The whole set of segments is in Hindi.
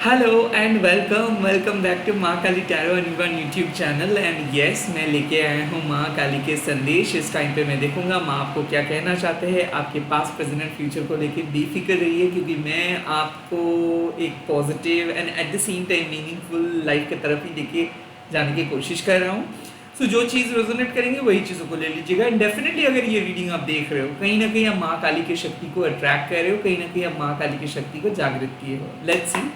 Hello and welcome back to Maa Kali tarot and one YouTube channel. And yes, मैं लेके आया हूँ माँ काली के संदेश। इस टाइम पे मैं देखूंगा माँ आपको क्या कहना चाहते हैं, आपके पास प्रेजेंट एंड फ्यूचर को लेके बेफिक्र रहिए, क्योंकि मैं आपको एक positive and at the same time meaningful life की तरफ ही लेके जाने की कोशिश कर रहा हूँ। सो जो चीज़ रेजोनेट करेंगे वही चीज़ों को ले लीजिएगा। एंड डेफिनेटली अगर ये रीडिंग आप देख रहे हो, कहीं ना कहीं आप माँ काली की शक्ति को अट्रैक्ट कर रहे हो, कहीं ना कहीं आप माँ काली की शक्ति को जागृत किए हो। Let's see.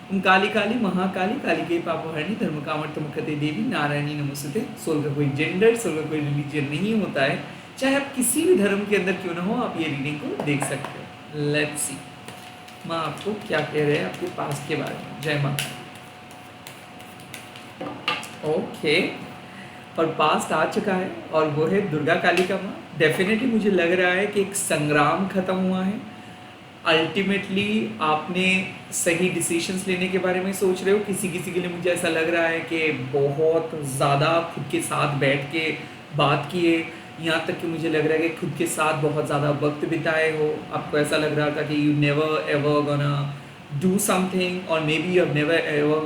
ओम काली काली महाकाली कालिके पापहरणी धर्म कामर्थमुखते देवी नारायणी नमोस्तुते। सोल का कोई जेंडर, सोल का कोई रिलीजन नहीं होता है, चाहे आप किसी भी धर्म के अंदर क्यों ना हो, आप ये रीडिंग को देख सकते हो। लेट्स सी माँ आपको क्या कह रहे हैं आपके पास्ट के बारे में। जय माता। ओके, और पास्ट आ चुका है और वो है दुर्गा काली का माँ। डेफिनेटली मुझे लग रहा है कि एक संग्राम खत्म हुआ है। अल्टीमेटली आपने सही डिसीजंस लेने के बारे में सोच रहे हो। किसी किसी के लिए मुझे ऐसा लग रहा है कि बहुत ज़्यादा खुद के साथ बैठ के बात किए, यहाँ तक कि मुझे लग रहा है कि खुद के साथ बहुत ज़्यादा वक्त बिताए हो। आपको ऐसा लग रहा था कि you never ever gonna do something, और maybe you have never ever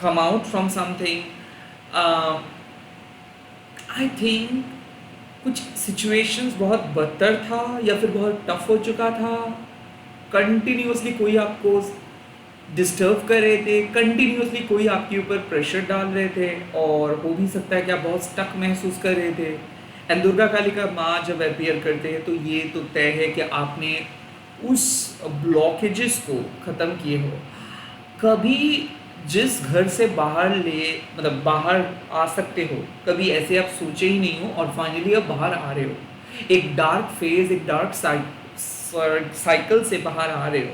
come out from something. I think कुछ सिचुएशंस बहुत बदतर था या फिर बहुत टफ हो चुका था। कंटिन्यूसली कोई आपको डिस्टर्ब कर रहे थे, कंटिन्यूसली कोई आपके ऊपर प्रेशर डाल रहे थे, और हो भी सकता है कि आप बहुत स्टक महसूस कर रहे थे। एंड दुर्गा काली का माँ जब अपियर करते हैं तो ये तो तय है कि आपने उस ब्लॉकेजेस को ख़त्म किए हो। कभी जिस घर से बाहर मतलब बाहर आ सकते हो, कभी ऐसे आप सोचे ही नहीं हो, और फाइनली आप बाहर आ रहे हो। एक डार्क फेज, एक डार्क साइकिल से बाहर आ रहे हो।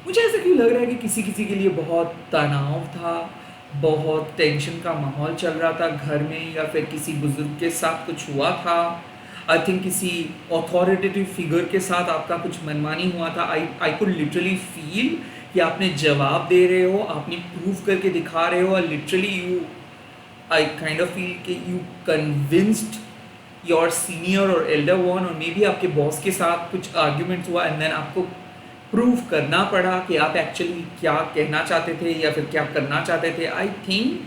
मुझे ऐसा क्यों लग रहा है कि किसी किसी के लिए बहुत तनाव था, बहुत टेंशन का माहौल चल रहा था घर में, या फिर किसी बुजुर्ग के साथ कुछ हुआ था। आई थिंक किसी अथॉरिटेटिव फिगर के साथ आपका कुछ मनमानी हुआ था। आई कुड लिटरली फील कि आपने जवाब दे रहे हो, आपने प्रूव करके दिखा रहे हो, और literally I kind of feel कि यू कन्विंस्ड योर सीनियर और एल्डर वन, और मे बी आपके बॉस के साथ कुछ आर्ग्यूमेंट्स हुआ, एंड देन आपको प्रूव करना पड़ा कि आप एक्चुअली क्या कहना चाहते थे या फिर क्या करना चाहते थे। आई थिंक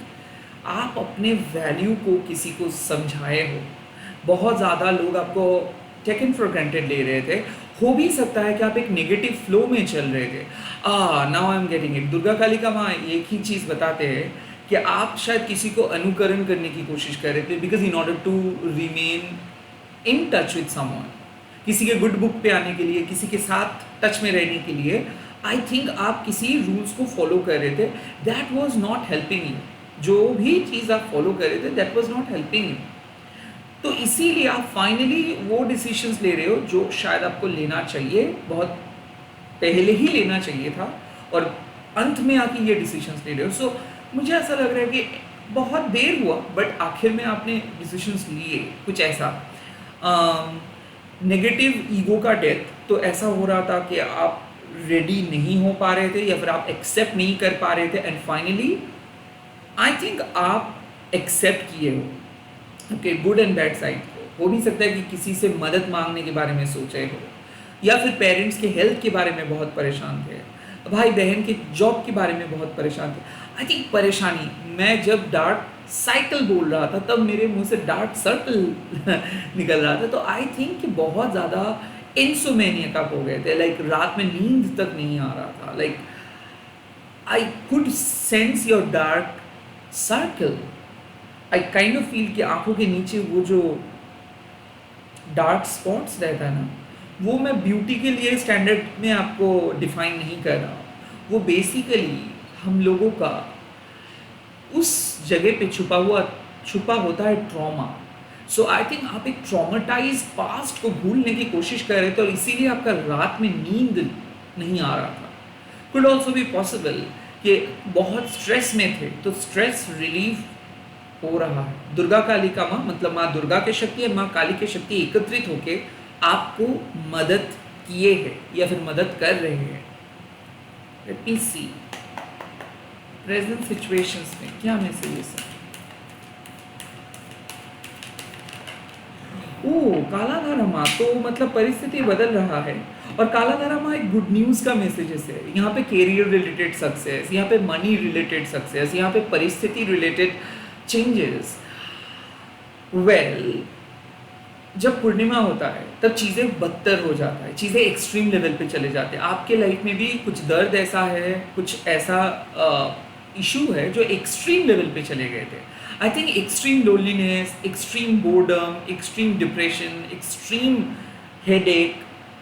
आप अपने वैल्यू को किसी को समझाए हो। बहुत ज़्यादा लोग आपको टेकन फॉर ग्रांटेड ले रहे थे। हो भी सकता है कि आप एक नेगेटिव फ्लो में चल रहे थे। Now I am getting it. Durga Kali का माँ एक ही चीज़ बताते हैं कि आप शायद किसी को अनुकरण करने की कोशिश कर रहे थे, because in order to remain in touch with someone, किसी के गुड बुक पे आने के लिए, किसी के साथ टच में रहने के लिए। आई थिंक आप किसी रूल्स को फॉलो कर रहे थे, that was not helping you. जो भी चीज़ आप फॉलो कर रहे थे that was not helping you. तो इसीलिए आप फाइनली वो डिसीजंस ले रहे हो जो शायद आपको लेना चाहिए, बहुत पहले ही लेना चाहिए था, और अंत में आके ये डिसीजंस ले रहे हो। सो मुझे ऐसा लग रहा है कि बहुत देर हुआ, बट आखिर में आपने डिसीजंस लिए। कुछ ऐसा नेगेटिव ईगो का डेथ, तो ऐसा हो रहा था कि आप रेडी नहीं हो पा रहे थे, या फिर आप एक्सेप्ट नहीं कर पा रहे थे, एंड फाइनली आई थिंक आप एक्सेप्ट किए हो। Okay, good and bad side को। हो भी सकता है कि किसी से मदद मांगने के बारे में सोचे हो, या फिर पेरेंट्स के हेल्थ के बारे में बहुत परेशान थे, भाई बहन के जॉब के बारे में बहुत परेशान थे। आई थिंक परेशानी, मैं जब डार्क साइकिल बोल रहा था तब मेरे मुंह से डार्क सर्कल निकल रहा था। तो आई थिंक कि बहुत ज़्यादा इंसोमेनिया का हो गए थे, लाइक रात में नींद तक नहीं आ रहा था। Like I could sense your dark circle. I kind of feel कि आंखों के नीचे वो जो डार्क स्पॉट्स रहता है ना, वो मैं ब्यूटी के लिए स्टैंडर्ड में आपको डिफाइन नहीं कर रहा। वो बेसिकली हम लोगों का उस जगह पे छुपा होता है ट्रॉमा। सो आई थिंक आप एक ट्रॉमेटाइज पास्ट को भूलने की कोशिश कर रहे थे, और इसीलिए आपका रात में नींद नहीं आ रहा था। कुड ऑल्सो बी पॉसिबल कि बहुत स्ट्रेस में थे, तो स्ट्रेस रिलीफ हो रहा है। दुर्गा काली का माँ मतलब माँ दुर्गा की शक्ति और माँ काली की शक्ति एकत्रित होके आपको मदद किए हैं या फिर मदद कर रहे हैं। लेट मी सी प्रेजेंट सिचुएशंस में क्या मैसेजेस है। ओह, काला धारा माँ, तो मतलब परिस्थिति बदल रहा है, और काला धर्मा एक गुड न्यूज़ का मैसेजेस है। यहाँ पे कैरियर रिलेटेड सक्सेस, यहाँ पे मनी रिलेटेड सक्सेस, यहाँ पे परिस्थिति रिलेटेड चेंजेस। वेल, जब पूर्णिमा होता है तब चीज़ें बदतर हो जाता है, चीज़ें एक्सट्रीम लेवल पे चले जाते हैं। आपके लाइफ में भी कुछ दर्द ऐसा है, कुछ ऐसा इशू है जो एक्सट्रीम लेवल पे चले गए थे। I think extreme loneliness, extreme boredom, extreme depression, extreme headache,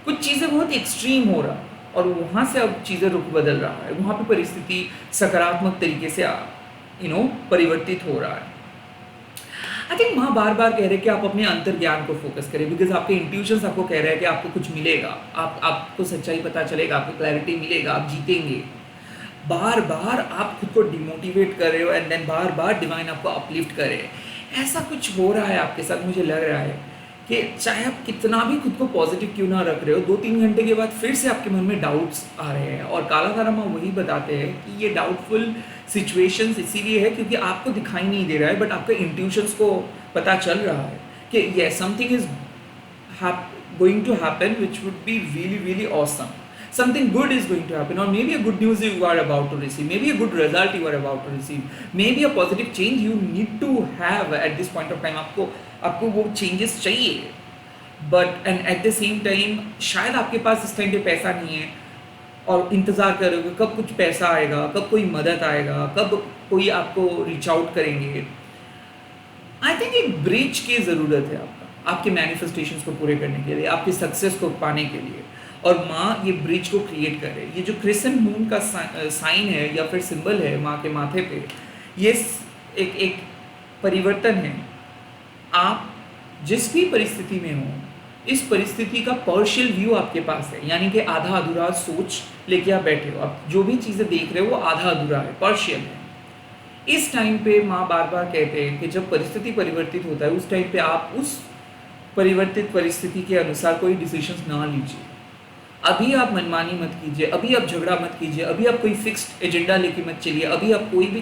कुछ चीज़ें बहुत एक्सट्रीम हो रहा है और वहाँ से अब चीज़ें रुख बदल रहा है, वहाँ पे परिस्थिति सकारात्मक तरीके से परिवर्तित हो रहा है। आई थिंक माँ बार बार कह रहे हैं कि आप अपने अंतर्ज्ञान को फोकस करें, बिकॉज आपके इंट्यूशंस आपको कह रहे हैं कि आपको कुछ मिलेगा, आपको सच्चाई पता चलेगा, आपको क्लैरिटी मिलेगा, आप जीतेंगे। बार बार आप खुद को डिमोटिवेट कर रहे हो एंड देन बार बार डिवाइन आपको अपलिफ्ट करे। ऐसा कुछ हो रहा है आपके साथ, मुझे लग रहा है कि चाहे आप कितना भी खुद को पॉजिटिव क्यों ना रख रहे हो, 2-3 घंटे के बाद फिर से आपके मन में डाउट्स आ रहे हैं। और काला धर्मा वही बताते हैं कि ये डाउटफुल सिचुएशंस इसीलिए है क्योंकि आपको दिखाई नहीं दे रहा है, बट आपके इंट्यूशंस को पता चल रहा है कि ये something is going to happen which would be really really awesome, something good is going to happen, or maybe a good news you are about to receive, maybe a good result you are about to receive, maybe a positive change you need to have at this point of time. आपको वो changes चाहिए, but and at the same time शायद आपके पास इस टाइम पे पैसा नहीं है और इंतज़ार कर रहे हो कब कुछ पैसा आएगा, कब कोई मदद आएगा, कब कोई आपको रीच आउट करेंगे। आई थिंक एक ब्रिज की ज़रूरत है आपके मैनिफेस्टेशंस को पूरे करने के लिए, आपकी सक्सेस को पाने के लिए, और माँ ये ब्रिज को क्रिएट करे। ये जो क्रिसेंट मून का साइन है या फिर सिंबल है माँ के माथे पे, ये एक परिवर्तन है। आप जिस भी परिस्थिति में हो, इस परिस्थिति का पार्शियल व्यू आपके पास है, यानी कि आधा अधूरा सोच लेके आप बैठे हो, आप जो भी चीज़ें देख रहे हो वो आधा अधूरा है, पार्शियल है। इस टाइम पे माँ बार बार कहते हैं कि जब परिस्थिति परिवर्तित होता है उस टाइम पे आप उस परिवर्तित परिस्थिति के अनुसार कोई डिसीजंस ना लीजिए। अभी आप मनमानी मत कीजिए, अभी आप झगड़ा मत कीजिए, अभी आप कोई फिक्स्ड एजेंडा लेके मत चलिए, अभी आप कोई भी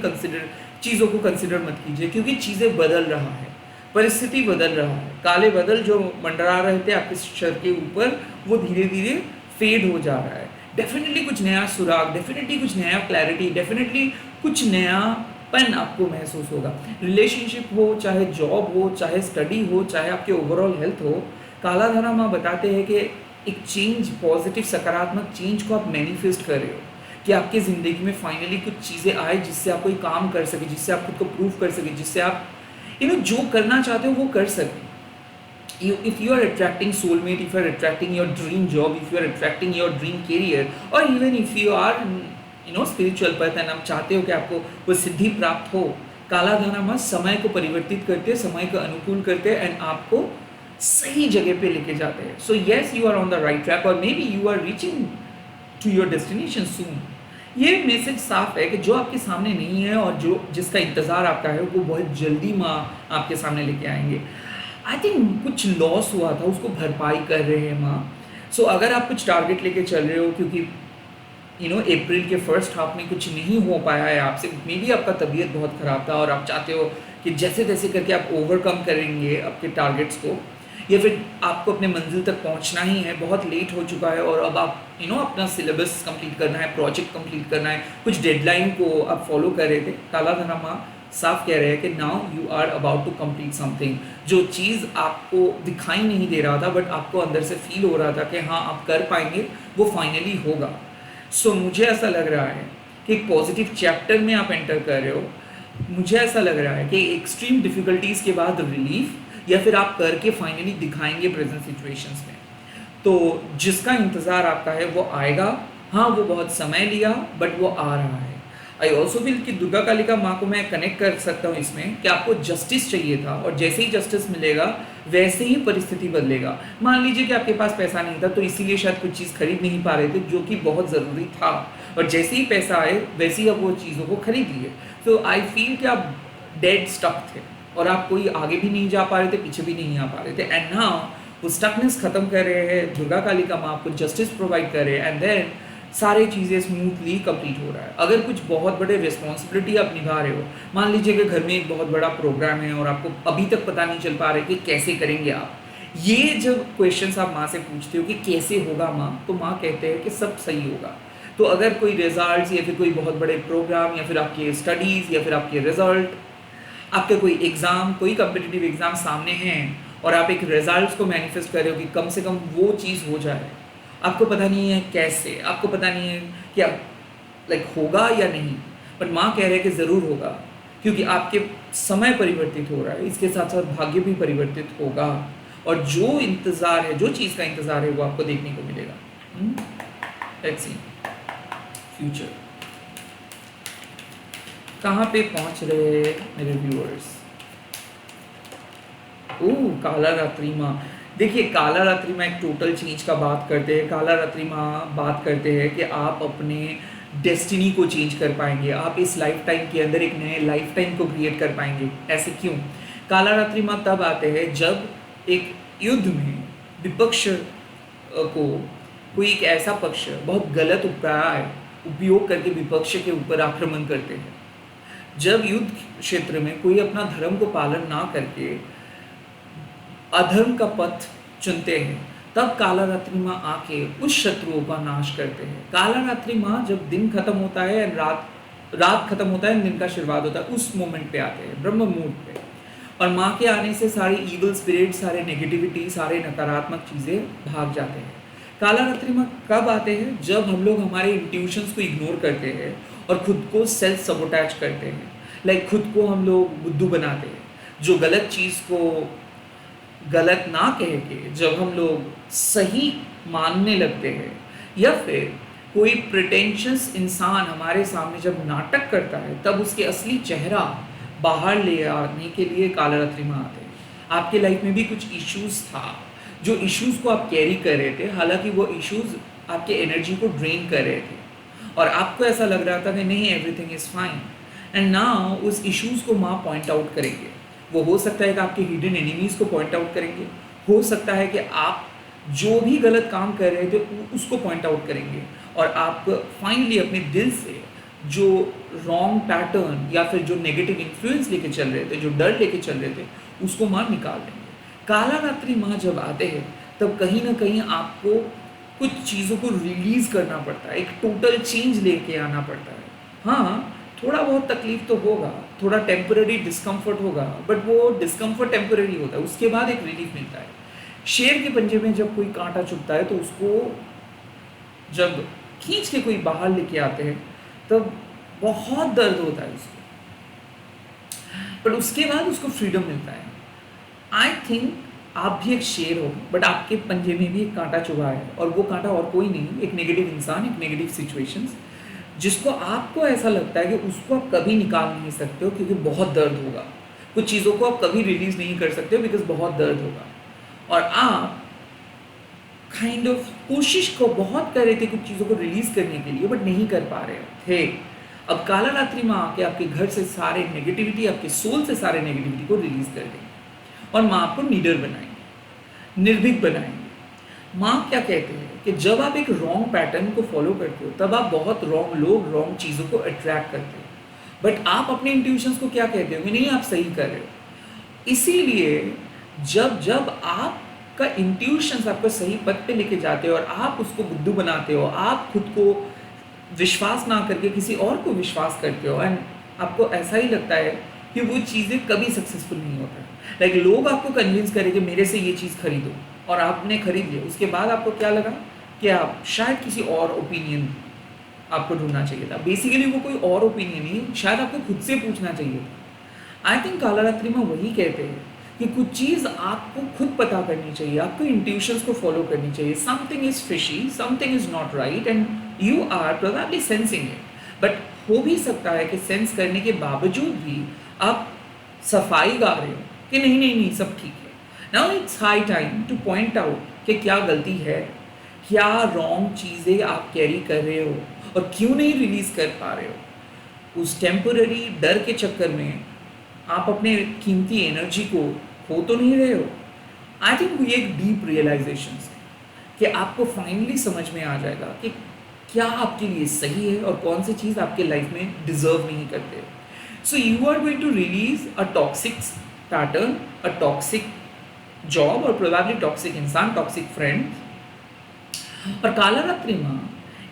चीज़ों को कंसिडर मत कीजिए, क्योंकि चीज़ें बदल रहा है, परिस्थिति बदल रहा है। काले बादल जो मंडरा रहे थे आपके सर के ऊपर, वो धीरे धीरे फेड हो जा रहा है। डेफिनेटली कुछ नया सुराग, डेफिनेटली कुछ नया क्लैरिटी, डेफिनेटली कुछ नयापन आपको महसूस होगा। रिलेशनशिप हो, चाहे जॉब हो, चाहे स्टडी हो, चाहे आपके ओवरऑल हेल्थ हो, काला धर्मा बताते हैं कि एक चेंज, पॉजिटिव सकारात्मक चेंज को आप मैनिफेस्ट कर रहे हो कि आपकी ज़िंदगी में फाइनली कुछ चीज़ें आए जिससे आप कोई काम कर सके, जिससे आप खुद को प्रूव कर सके, जिससे आप जो करना चाहते हो वो कर सके। If you are attracting soulmate, if you are attracting your dream job, if you are attracting your dream career, और even if you are spiritual person, आप चाहते हो कि आपको वो सिद्धि प्राप्त हो, काला धर्मा समय को परिवर्तित करते, समय को अनुकूल करते एंड आपको सही जगह पे लेके जाते हैं। So yes, you are on the right track, और maybe you are reaching to your destination soon. ये मैसेज साफ है कि जो आपके सामने नहीं है और जिसका इंतज़ार आपका है, वो बहुत जल्दी माँ आपके सामने लेके आएंगे। आई थिंक कुछ लॉस हुआ था, उसको भरपाई कर रहे हैं माँ। सो अगर आप कुछ टारगेट लेके चल रहे हो, क्योंकि अप्रैल के फर्स्ट हाफ में कुछ नहीं हो पाया है आपसे, मे बी आपका तबीयत बहुत ख़राब था और आप चाहते हो कि जैसे तैसे करके आप ओवरकम करेंगे आपके टारगेट्स को, या फिर आपको अपने मंजिल तक पहुंचना ही है, बहुत लेट हो चुका है और अब आप अपना सिलेबस कंप्लीट करना है, प्रोजेक्ट कंप्लीट करना है, कुछ डेडलाइन को आप फॉलो कर रहे थे। काला धर्मा साफ कह रहे हैं कि now you are about to complete something. जो चीज़ आपको दिखाई नहीं दे रहा था बट आपको अंदर से फील हो रहा था कि हाँ आप कर पाएंगे, वो फाइनली होगा। सो मुझे ऐसा लग रहा है कि एक पॉजिटिव चैप्टर में आप एंटर कर रहे हो। मुझे ऐसा लग रहा है कि एक्सट्रीम डिफ़िकल्टीज़ के बाद रिलीफ, या फिर आप करके फाइनली दिखाएंगे प्रेजेंट सिचुएशंस में। तो जिसका इंतज़ार आपका है वो आएगा। हाँ, वो बहुत समय लिया बट वो आ रहा है। आई ऑल्सो फील कि दुर्गा कालिका माँ को मैं कनेक्ट कर सकता हूँ इसमें कि आपको जस्टिस चाहिए था, और जैसे ही जस्टिस मिलेगा वैसे ही परिस्थिति बदलेगा। मान लीजिए कि आपके पास पैसा नहीं था तो इसीलिए शायद कुछ चीज़ खरीद नहीं पा रहे थे जो कि बहुत ज़रूरी था, और जैसे ही पैसा आए वैसे ही आप वो चीज़ों को खरीद लिए। तो आई फील कि आप डेड स्टक थे और आप कोई आगे भी नहीं जा पा रहे थे, पीछे भी नहीं आ पा रहे थे, एंड नाउ वो स्टकनेस खत्म कर रहे हैं। दुर्गा कालिका माँ आपको जस्टिस प्रोवाइड कर रहे हैं एंड देन सारी चीज़ें स्मूथली कंप्लीट हो रहा है। अगर कुछ बहुत बड़े रिस्पॉन्सिबिलिटी आप निभा रहे हो, मान लीजिए कि घर में एक बहुत बड़ा प्रोग्राम है और आपको अभी तक पता नहीं चल पा रहा है कि कैसे करेंगे आप, ये जब क्वेश्चंस आप माँ से पूछते हो कि कैसे होगा माँ, तो माँ कहते हैं कि सब सही होगा। तो अगर कोई रिजल्ट्स या फिर कोई बहुत बड़े प्रोग्राम या फिर आपके स्टडीज़ या फिर आपके रिजल्ट, आपका कोई एग्ज़ाम, कोई कम्पिटिटिव एग्ज़ाम सामने हैं और आप एक रिजल्ट्स को मैनिफेस्ट कर रहे हो कि कम से कम वो चीज़ हो जाए, आपको पता नहीं है कैसे, आपको पता नहीं है क्या लाइक होगा या नहीं, बट माँ कह रहे हैं कि ज़रूर होगा, क्योंकि आपके समय परिवर्तित हो रहा है, इसके साथ साथ भाग्य भी परिवर्तित होगा, और जो इंतज़ार है, जो चीज़ का इंतज़ार है, वो आपको देखने को मिलेगा। लेट्स सी फ्यूचर कहाँ पे पहुँच रहे मेरे व्यूअर्स। ओह, काला रात्रि माँ। देखिए, काला रात्रि माँ एक टोटल चेंज का बात करते हैं। काला रात्रि माँ बात करते हैं कि आप अपने डेस्टिनी को चेंज कर पाएंगे, आप इस लाइफ टाइम के अंदर एक नए लाइफ टाइम को क्रिएट कर पाएंगे। ऐसे क्यों? काला रात्रि माँ तब आते हैं जब एक युद्ध में विपक्ष को कोई एक ऐसा पक्ष बहुत गलत उपाय उपयोग करके विपक्ष के ऊपर आक्रमण करते हैं। जब युद्ध क्षेत्र में कोई अपना धर्म को पालन ना करके अधर्म का पथ चुनते हैं, तब काला रात्रि माँ आके उस शत्रुओं का नाश करते हैं। काला रात्रि माँ जब दिन खत्म होता है एंड रात खत्म होता है, दिन का आशीर्वाद होता है, उस मोमेंट पे आते हैं, ब्रह्म मुहूर्त पे। और माँ के आने से सारी इविल स्पिरिट, सारे नेगेटिविटी, सारे नकारात्मक चीज़ें भाग जाते हैं। काला रात्रि माँ कब आते हैं? जब हम लोग हमारे इंट्यूशंस को इग्नोर करते हैं और खुद को सेल्फ सबोटैच करते हैं, लाइक खुद को हम लोग बुद्धू बनाते हैं। जो गलत चीज़ को गलत ना कह के जब हम लोग सही मानने लगते हैं, या फिर कोई प्रिटेंशियस इंसान हमारे सामने जब नाटक करता है, तब उसके असली चेहरा बाहर ले आने के लिए काला रात्रि माँ आते हैं। आपके लाइफ में भी कुछ इश्यूज था, जो इश्यूज को आप कैरी कर रहे थे, हालांकि वो इश्यूज आपके एनर्जी को ड्रेन कर रहे थे और आपको ऐसा लग रहा था कि नहीं, everything is fine, and now उस इश्यूज को माँ पॉइंट आउट करेंगे। वो हो सकता है कि आपके हिडन एनिमीज़ को पॉइंट आउट करेंगे, हो सकता है कि आप जो भी गलत काम कर रहे थे उसको पॉइंट आउट करेंगे, और आप फाइनली अपने दिल से जो रॉन्ग पैटर्न या फिर जो नेगेटिव इन्फ्लुएंस लेके चल रहे थे, जो डर लेके चल रहे थे, उसको माँ निकाल देंगे। काला रात्रि माँ जब आते हैं, तब कहीं ना कहीं आपको कुछ चीज़ों को रिलीज़ करना पड़ता है, एक टोटल चेंज लेके आना पड़ता है। हाँ, थोड़ा बहुत तकलीफ तो होगा, थोड़ा टेम्पररी डिस्कम्फर्ट होगा, बट वो डिस्कम्फर्ट टेम्पररी होता है, उसके बाद एक रिलीफ मिलता है। शेर के पंजे में जब कोई कांटा चुभता है, तो उसको जब खींच के कोई बाहर लेके आते हैं, तब बहुत दर्द होता है उसको, पर उसके बाद उसको फ्रीडम मिलता है। आई थिंक आप भी एक शेर हो, बट आपके पंजे में भी एक कांटा चुभा है, और वो कांटा और कोई नहीं, एक नेगेटिव इंसान, एक नेगेटिव सिचुएशंस, जिसको आपको ऐसा लगता है कि उसको आप कभी निकाल नहीं सकते हो क्योंकि बहुत दर्द होगा। कुछ चीज़ों को आप कभी रिलीज़ नहीं कर सकते हो बिकॉज बहुत दर्द होगा, और आप काइंड ऑफ कोशिश को बहुत कर रहे थे कुछ चीज़ों को रिलीज़ करने के लिए, बट नहीं कर पा रहे थे। अब काला रात्रि माँ आके आपके घर से सारे नेगेटिविटी, आपके सोल से सारे नेगेटिविटी को रिलीज़ कर देंगे, और माँ आपको निडर बनाएंगे, निर्भीक बनाएंगे। माँ क्या कहते हैं कि जब आप एक रॉन्ग पैटर्न को फॉलो करते हो, तब आप बहुत रॉन्ग लोग, रॉन्ग चीज़ों को अट्रैक्ट करते हो, बट आप अपने इंट्यूशंस को क्या कहते हो कि नहीं, आप सही कर रहे हो। इसीलिए जब जब आपका इंट्यूशंस आपको सही पथ पे लेके जाते हो और आप उसको बुद्धू बनाते हो, आप खुद को विश्वास ना करके किसी और को विश्वास करते हो, एंड आपको ऐसा ही लगता है कि वो चीज़ें कभी सक्सेसफुल नहीं होता। लाइक लोग आपको कन्विंस करें कि मेरे से ये चीज़ खरीदो, और आपने खरीद लिया, उसके बाद आपको क्या लगा कि आप शायद किसी और ओपिनियन आपको ढूंढना चाहिए था। बेसिकली वो कोई और ओपिनियन नहीं, शायद आपको खुद से पूछना चाहिए था। आई थिंक काला रात्रि में वही कहते हैं कि कुछ चीज़ आपको खुद पता करनी चाहिए, आपको इंट्यूशंस को फॉलो करनी चाहिए। Something is fishy, something is not right, and you are probably sensing it, but हो भी सकता है कि सेंस करने के बावजूद भी आप सफाई गा रहे हो कि नहीं नहीं नहीं, सब ठीक है। Now it's high time two point out कि क्या गलती है, क्या रॉन्ग चीज़ें आप कैरी कर रहे हो, और क्यों नहीं रिलीज़ कर पा रहे हो। उस टेम्पररी डर के चक्कर में आप अपने कीमती एनर्जी को खो तो नहीं रहे हो। आई थिंक ये एक डीप रियलाइजेशन है कि आपको फाइनली समझ में आ जाएगा कि क्या आपके लिए सही है और कौन सी चीज़ आपके लाइफ में डिजर्व नहीं करते। So you are going to release a toxic pattern, a toxic job और प्रोबेबली टॉक्सिक इंसान, टॉक्सिक फ्रेंड। और काला रात्रि माँ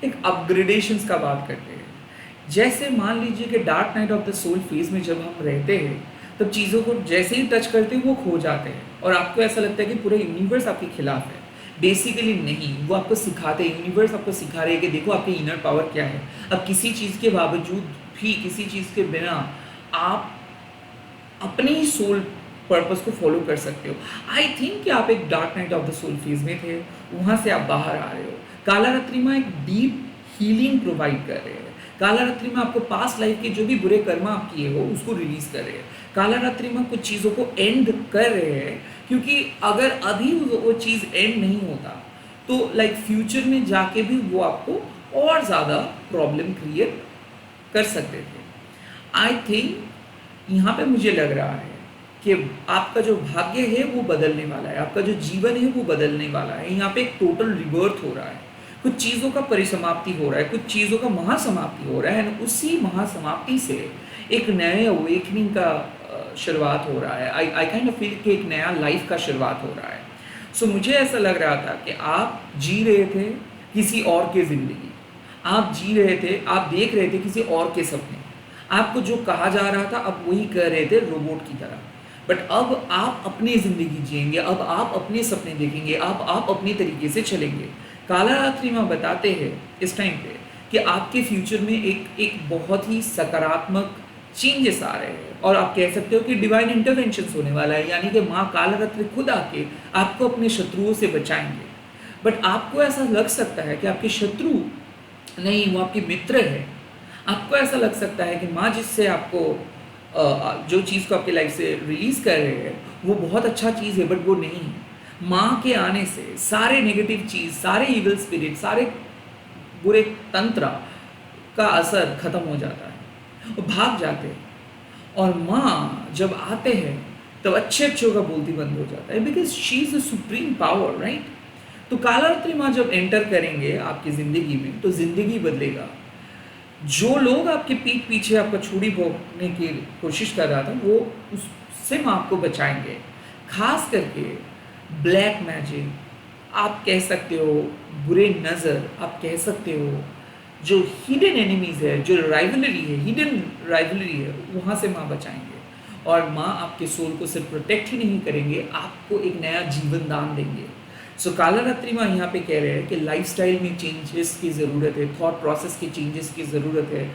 एक अपग्रेडेशंस का बात करते हैं। जैसे मान लीजिए कि dark night of the soul phase में जब हम रहते हैं, तब चीज़ों को जैसे ही टच करते हैं वो खो जाते हैं और आपको ऐसा लगता है कि पूरा यूनिवर्स आपके खिलाफ है। बेसिकली नहीं, वो आपको सिखाते हैं, यूनिवर्स आपको सिखा रहे हैं कि देखो आपकी इनर पावर क्या है। अब किसी चीज़ के बावजूद भी, किसी चीज़ के बिना आप अपने ही सोल पर्पस को फॉलो कर सकते हो। आई थिंक कि आप एक dark night of the soul phase में थे, वहाँ से आप बाहर आ रहे हो। काला रात्रि में एक डीप हीलिंग प्रोवाइड कर रहे हैं। काला रात्रि में आपको पास्ट लाइफ के जो भी बुरे कर्मा आप किए हो उसको रिलीज कर रहे हैं। काला रात्रि में कुछ चीज़ों को एंड कर रहे हैं, क्योंकि अगर अभी वो चीज़ एंड नहीं होता तो लाइक फ्यूचर में जाके भी वो आपको और ज़्यादा प्रॉब्लम क्रिएट कर सकते थे। आई थिंक यहाँ पे मुझे लग रहा है कि आपका जो भाग्य है वो बदलने वाला है, आपका जो जीवन है वो बदलने वाला है। यहाँ पे एक टोटल रिबर्थ हो रहा है, कुछ चीज़ों का परिसमाप्ति हो रहा है, कुछ चीज़ों का महासमाप्ति हो रहा है, एंड उसी महासमाप्ति से एक नए अवेकनिंग का शुरुआत हो रहा है। आई काइंड ऑफ फील कि एक नया लाइफ का शुरुआत हो रहा है। सो मुझे ऐसा लग रहा था कि आप जी रहे थे किसी और की ज़िंदगी, आप जी रहे थे, आप देख रहे थे किसी और के सपने, आपको जो कहा जा रहा था आप वही कर रहे थे रोबोट की तरह। बट अब आप अपनी ज़िंदगी जिएंगे, अब आप अपने सपने देखेंगे, अब आप अपने तरीके से चलेंगे। काला रात्रि में बताते हैं इस टाइम पे कि आपके फ्यूचर में एक बहुत ही सकारात्मक चेंजेस आ रहे हैं, और आप कह सकते हो कि डिवाइन इंटरवेंशन होने वाला है, यानी कि माँ काला रात्रि खुद आके आपको अपने शत्रुओं से बचाएंगे। बट आपको ऐसा लग सकता है कि आपके शत्रु नहीं, वो आपके मित्र है। आपको ऐसा लग सकता है कि माँ जिससे आपको जो चीज़ को आपके लाइफ से रिलीज़ कर रहे हैं वो बहुत अच्छा चीज़ है, बट वो नहीं है। माँ के आने से सारे नेगेटिव चीज़, सारे इविल स्पिरिट, सारे बुरे तंत्र का असर खत्म हो जाता है और भाग जाते हैं। और माँ जब आते हैं तब अच्छे अच्छों का बोलती बंद हो जाता है, because she is a supreme power, right. तो काला रात्रि माँ जब एंटर करेंगे आपकी ज़िंदगी में तो ज़िंदगी बदलेगा। जो लोग आपके पीठ पीछे आपका छुरी भोंकने की कोशिश कर रहा था वो उससे माँ आपको बचाएंगे। खास करके ब्लैक मैजिक आप कह सकते हो, बुरे नज़र आप कह सकते हो, जो हिडन एनिमीज़ है, जो राइवलरी है, हिडन राइवलरी है, वहाँ से माँ बचाएंगे। और माँ आपके सोल को सिर्फ प्रोटेक्ट ही नहीं करेंगे, आपको एक नया जीवन दान देंगे। सो काला रात्रि माँ यहाँ पे कह रहे हैं कि लाइफस्टाइल में चेंजेस की ज़रूरत है, थॉट प्रोसेस के चेंजेस की ज़रूरत है।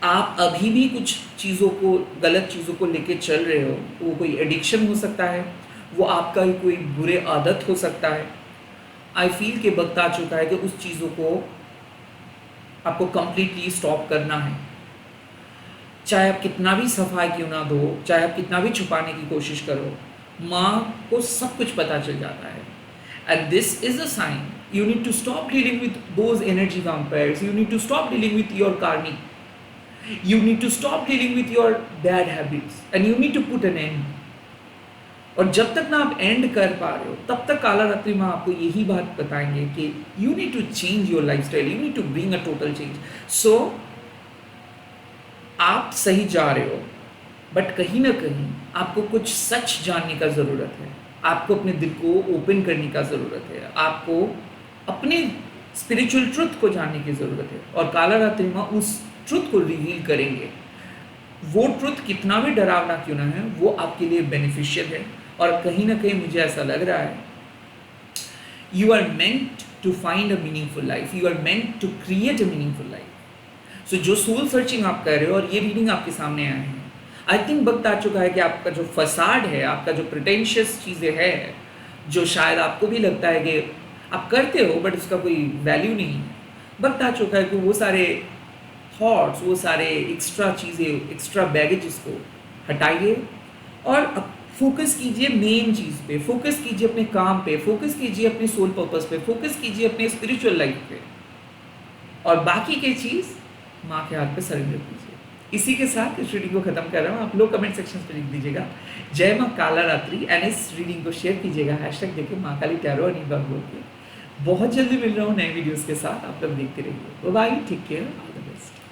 आप अभी भी कुछ चीज़ों को, गलत चीज़ों को लेके चल रहे हो, वो कोई एडिक्शन हो सकता है, वो आपका ही कोई बुरे आदत हो सकता है। आई फील कि वक्त आ चुका है कि उस चीज़ों को आपको कंप्लीटली स्टॉप करना है। चाहे आप कितना भी सफाई क्यों ना दो, चाहे आप कितना भी छुपाने की कोशिश करो, माँ को सब कुछ पता चल जाता है। And this is a sign. You need to stop dealing with those energy vampires. You need to stop dealing with your karmic. You need to stop dealing with your bad habits. And you need to put an end. और जब तक ना आप एंड कर पा रहे हो तब तक काला रात्रि माँ आपको यही बात बताएंगे कि you need to change your lifestyle, you need to bring a total change. So आप सही जा रहे हो, बट कहीं ना कहीं आपको कुछ सच जानने का ज़रूरत है, आपको अपने दिल को ओपन करने का ज़रूरत है, आपको अपने स्पिरिचुअल ट्रुथ को जानने की ज़रूरत है। और काला रात्रि माँ उस ट्रुथ को रिवील करेंगे। वो ट्रुथ कितना भी डरावना क्यों ना है, वो आपके लिए बेनिफिशियल है। और कहीं ना कहीं मुझे ऐसा लग रहा है you are meant to find a meaningful life, you are meant to create a meaningful life. So जो सोल सर्चिंग आप कर रहे हो और ये रीडिंग आपके सामने आए हैं, आई थिंक वक्त आ चुका है कि आपका जो फसाड है, आपका जो प्रिटेंशियस चीज़ें है, जो शायद आपको भी लगता है कि आप करते हो बट उसका कोई वैल्यू नहीं है, वक्त आ चुका है कि वो सारे थॉट्स, वो सारे एक्स्ट्रा चीज़ें, एक्स्ट्रा बैगेजेस को हटाइए और फोकस कीजिए मेन चीज़ पे, फोकस कीजिए अपने काम पे, फोकस कीजिए अपने सोल पर्पस पे, फोकस कीजिए अपने स्पिरिचुअल लाइफ पे, और बाकी के चीज़ माँ के हाथ पे सरेंडर कीजिए। इसी के साथ इस रीडिंग को खत्म कर रहा हूँ। आप लोग कमेंट सेक्शन पे लिख दीजिएगा जय माँ काला रात्रि, एंड इस रीडिंग को शेयर कीजिएगा हैशटैग देखे माँ काली टैरो बोल के। बहुत जल्दी मिल रहा हूँ नए वीडियोस के साथ, आप लोग देखते रहिए। Bye, take care.